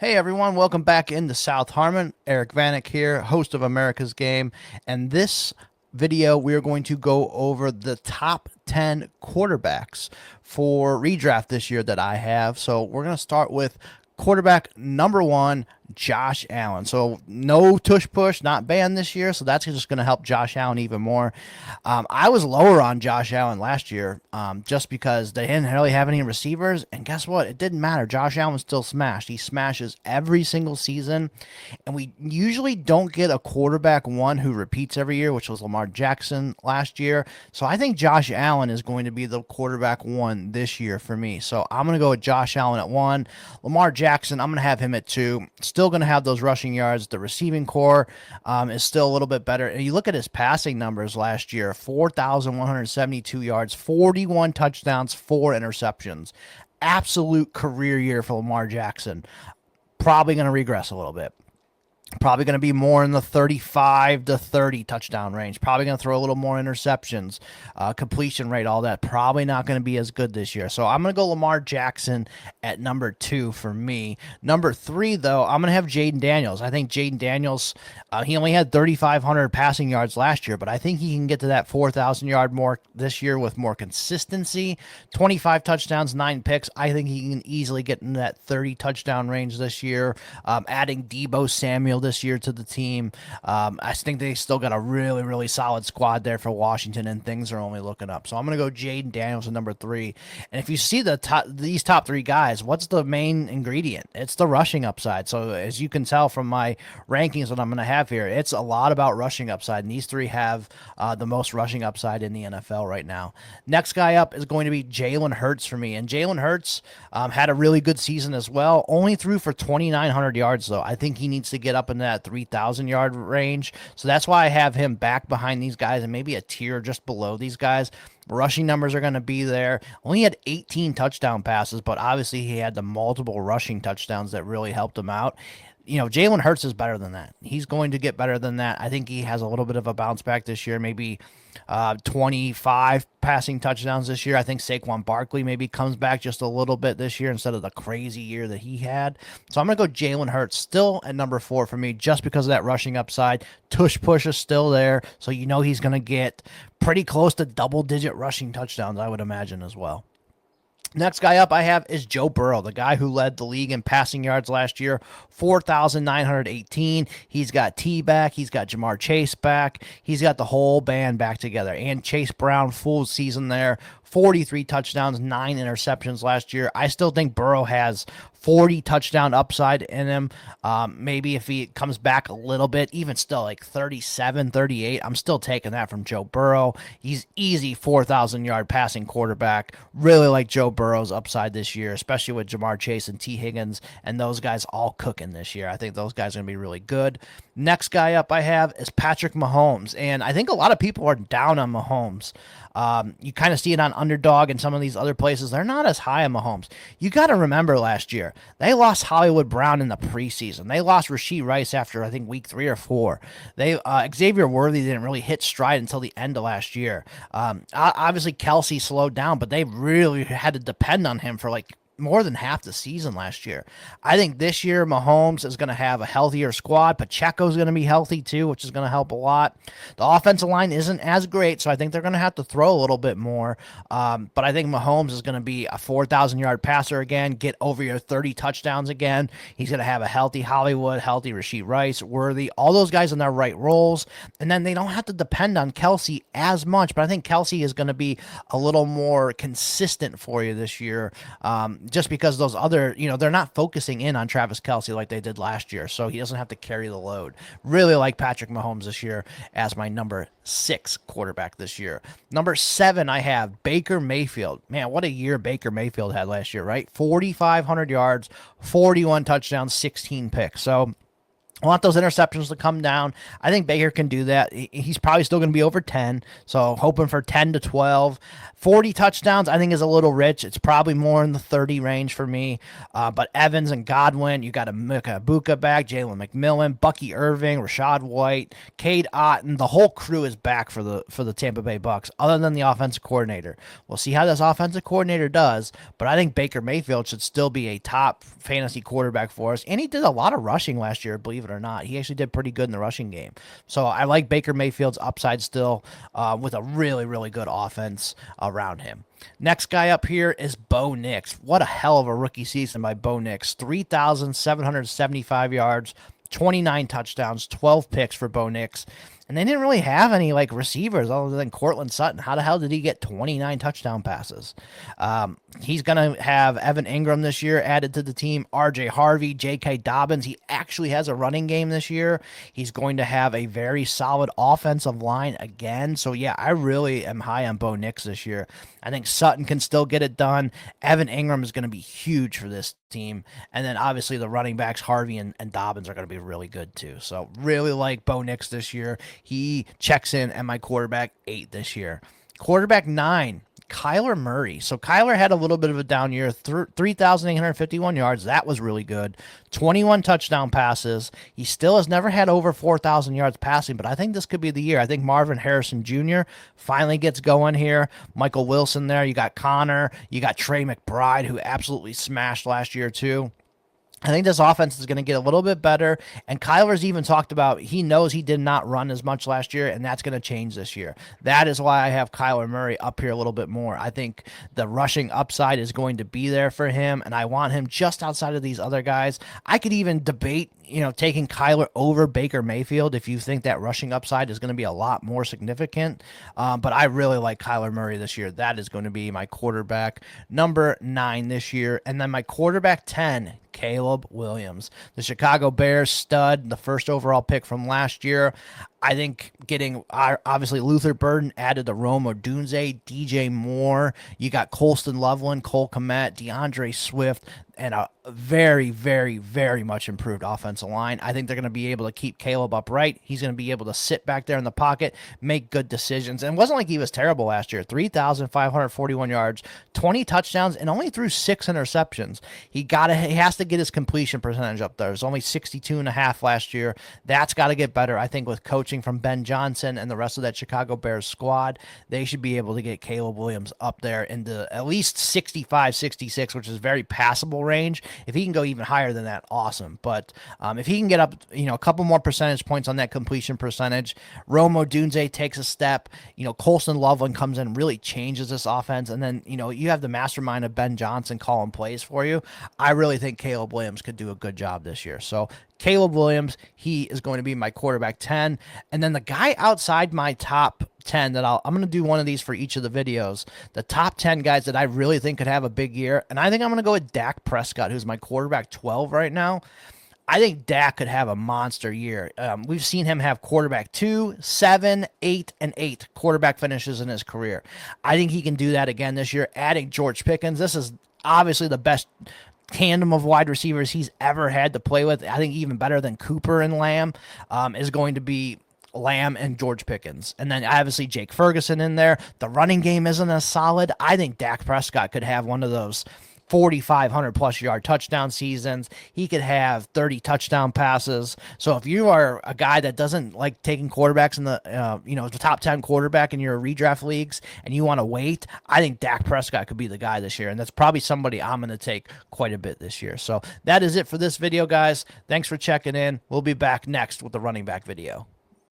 Hey everyone, welcome back into South Harmon. Eric Vanek here, host of America's Game. And this video, we are going to go over the top 10 quarterbacks for redraft this year that I have. So we're going to start with quarterback number one, Josh Allen. So no tush push, not banned this year. So that's just going to help Josh Allen even more. I was lower on Josh Allen last year just because they didn't really have any receivers. And guess what? It didn't matter. Josh Allen still smashed. He smashes every single season. And we usually don't get a quarterback one who repeats every year, which was Lamar Jackson last year. So I think Josh Allen is going to be the quarterback one this year for me. So I'm going to go with Josh Allen at one. Lamar Jackson, I'm going to have him at two. Still going to have those rushing yards. The receiving core is still a little bit better. And you look at his passing numbers last year, 4,172 yards, 41 touchdowns, 4 interceptions. Absolute career year for Lamar Jackson. Probably going to regress a little bit. Probably going to be more in the 35 to 30 touchdown range. Probably going to throw a little more interceptions, completion rate, all that. Probably not going to be as good this year. So I'm going to go Lamar Jackson at number two for me. Number three, though, I'm going to have Jaden Daniels. I think Jaden Daniels, he only had 3,500 passing yards last year, but I think he can get to that 4,000 yard more this year with more consistency. 25 touchdowns, 9 picks. I think he can easily get in that 30 touchdown range this year. Adding Deebo Samuel this year to the team. I think they still got a really, really solid squad there for Washington, and things are only looking up. So I'm going to go Jaden Daniels at number three. And if you see these top three guys, what's the main ingredient? It's the rushing upside. So as you can tell from my rankings that I'm going to have here, it's a lot about rushing upside, and these three have the most rushing upside in the NFL right now. Next guy up is going to be Jalen Hurts for me, and Jalen Hurts had a really good season as well. Only threw for 2,900 yards, though. I think he needs to get up in that 3,000 yard range. So that's why I have him back behind these guys and maybe a tier just below these guys. Rushing numbers are going to be there. Only had 18 touchdown passes, but obviously he had the multiple rushing touchdowns that really helped him out. Jalen Hurts is better than that. He's going to get better than that. I think he has a little bit of a bounce back this year, maybe 25 passing touchdowns this year. I think Saquon Barkley maybe comes back just a little bit this year instead of the crazy year that he had. So I'm going to go Jalen Hurts still at number four for me just because of that rushing upside. Tush push is still there, so he's going to get pretty close to double-digit rushing touchdowns, I would imagine, as well. Next guy up I have is Joe Burrow, the guy who led the league in passing yards last year, 4,918. He's got T back. He's got Jamar Chase back. He's got the whole band back together. And Chase Brown, full season there, 43 touchdowns, 9 interceptions last year. I still think Burrow has 40 touchdown upside in him. Maybe if he comes back a little bit, even still like 37, 38, I'm still taking that from Joe Burrow. He's easy 4,000 yard passing quarterback. Really like Joe Burrow's upside this year, especially with Jamar Chase and T. Higgins and those guys all cooking this year. I think those guys are going to be really good. Next guy up I have is Patrick Mahomes, and I think a lot of people are down on Mahomes. You kind of see it on Underdog and some of these other places. They're not as high on Mahomes. You got to remember last year, they lost Hollywood Brown in the preseason. They lost Rashee Rice after, I think, week 3 or 4. Xavier Worthy didn't really hit stride until the end of last year. Obviously, Kelsey slowed down, but they really had to depend on him for like more than half the season last year. I think this year Mahomes is going to have a healthier squad. Pacheco's going to be healthy too, which is going to help a lot. The offensive line isn't as great, so I think they're going to have to throw a little bit more. But I think Mahomes is going to be a 4,000 yard passer again, get over your 30 touchdowns again. He's going to have a healthy Hollywood, healthy Rashee Rice, Worthy, all those guys in their right roles. And then they don't have to depend on Kelsey as much, but I think Kelsey is going to be a little more consistent for you this year. Just because those other, they're not focusing in on Travis Kelsey like they did last year, so he doesn't have to carry the load. Really like Patrick Mahomes this year as my number 6 quarterback this year. Number 7, I have Baker Mayfield. Man, what a year Baker Mayfield had last year, right? 4,500 yards, 41 touchdowns, 16 picks. So I want those interceptions to come down. I think Baker can do that. He's probably still going to be over 10. So hoping for 10 to 12. 40 touchdowns, I think, is a little rich. It's probably more in the 30 range for me. But Evans and Godwin, you got a Mika Ibuka back, Jalen McMillan, Bucky Irving, Rashad White, Cade Otton. The whole crew is back for the Tampa Bay Bucks, other than the offensive coordinator. We'll see how this offensive coordinator does, but I think Baker Mayfield should still be a top fantasy quarterback for us. And he did a lot of rushing last year, believe it or not. He actually did pretty good in the rushing game. So I like Baker Mayfield's upside still, with a really, really good offense around him. Next guy up here is Bo Nix. What a hell of a rookie season by Bo Nix. 3,775 yards, 29 touchdowns, 12 picks for Bo Nix. And they didn't really have any like receivers other than Cortland Sutton. How the hell did he get 29 touchdown passes? He's going to have Evan Ingram this year added to the team, RJ Harvey, J.K. Dobbins. He actually has a running game this year. He's going to have a very solid offensive line again. So, yeah, I really am high on Bo Nix this year. I think Sutton can still get it done. Evan Ingram is going to be huge for this team. And then obviously the running backs, Harvey and Dobbins, are going to be really good too. So really like Bo Nix this year. He checks in at my quarterback 8 this year. Quarterback 9, Kyler Murray. So Kyler had a little bit of a down year, 3,851 yards. That was really good. 21 touchdown passes. He still has never had over 4,000 yards passing, but I think this could be the year. I think Marvin Harrison Jr. finally gets going here. Michael Wilson there. You got Connor. You got Trey McBride, who absolutely smashed last year too. I think this offense is going to get a little bit better. And Kyler's even talked about he knows he did not run as much last year, and that's going to change this year. That is why I have Kyler Murray up here a little bit more. I think the rushing upside is going to be there for him, and I want him just outside of these other guys. I could even debate, taking Kyler over Baker Mayfield if you think that rushing upside is going to be a lot more significant. But I really like Kyler Murray this year. That is going to be my quarterback number 9 this year. And then my quarterback 10, Caleb Williams, the Chicago Bears stud, the first overall pick from last year. I think getting, obviously, Luther Burden added to Rome Odunze, DJ Moore. You got Colston Loveland, Cole Kmet, DeAndre Swift, and a very, very, very much improved offensive line. I think they're going to be able to keep Caleb upright. He's going to be able to sit back there in the pocket, make good decisions. And it wasn't like he was terrible last year. 3,541 yards, 20 touchdowns, and only threw 6 interceptions. He has to get his completion percentage up there. It was only 62.5 last year. That's got to get better. I think with coaching from Ben Johnson and the rest of that Chicago Bears squad, they should be able to get Caleb Williams up there into at least 65, 66, which is very passable range. If he can go even higher than that, awesome. But if he can get up, a couple more percentage points on that completion percentage, Rome Odunze takes a step. Colston Loveland comes in, really changes this offense, and then you have the mastermind of Ben Johnson calling plays for you. I really think Caleb Williams could do a good job this year. So Caleb Williams, he is going to be my quarterback 10. And then the guy outside my top 10 that I'm going to do one of these for each of the videos. The top 10 guys that I really think could have a big year. And I think I'm going to go with Dak Prescott, who's my quarterback 12 right now. I think Dak could have a monster year. We've seen him have quarterback 2, 7, 8, and 8 quarterback finishes in his career. I think he can do that again this year, adding George Pickens. This is obviously the best tandem of wide receivers he's ever had to play with. I think even better than Cooper and Lamb is going to be Lamb and George Pickens. And then obviously Jake Ferguson in there. The running game isn't as solid. I think Dak Prescott could have one of those 4,500 plus yard touchdown seasons. He could have 30 touchdown passes. So if you are a guy that doesn't like taking quarterbacks in the, the top 10 quarterback in your redraft leagues and you want to wait, I think Dak Prescott could be the guy this year. And that's probably somebody I'm going to take quite a bit this year. So that is it for this video, guys. Thanks for checking in. We'll be back next with the running back video.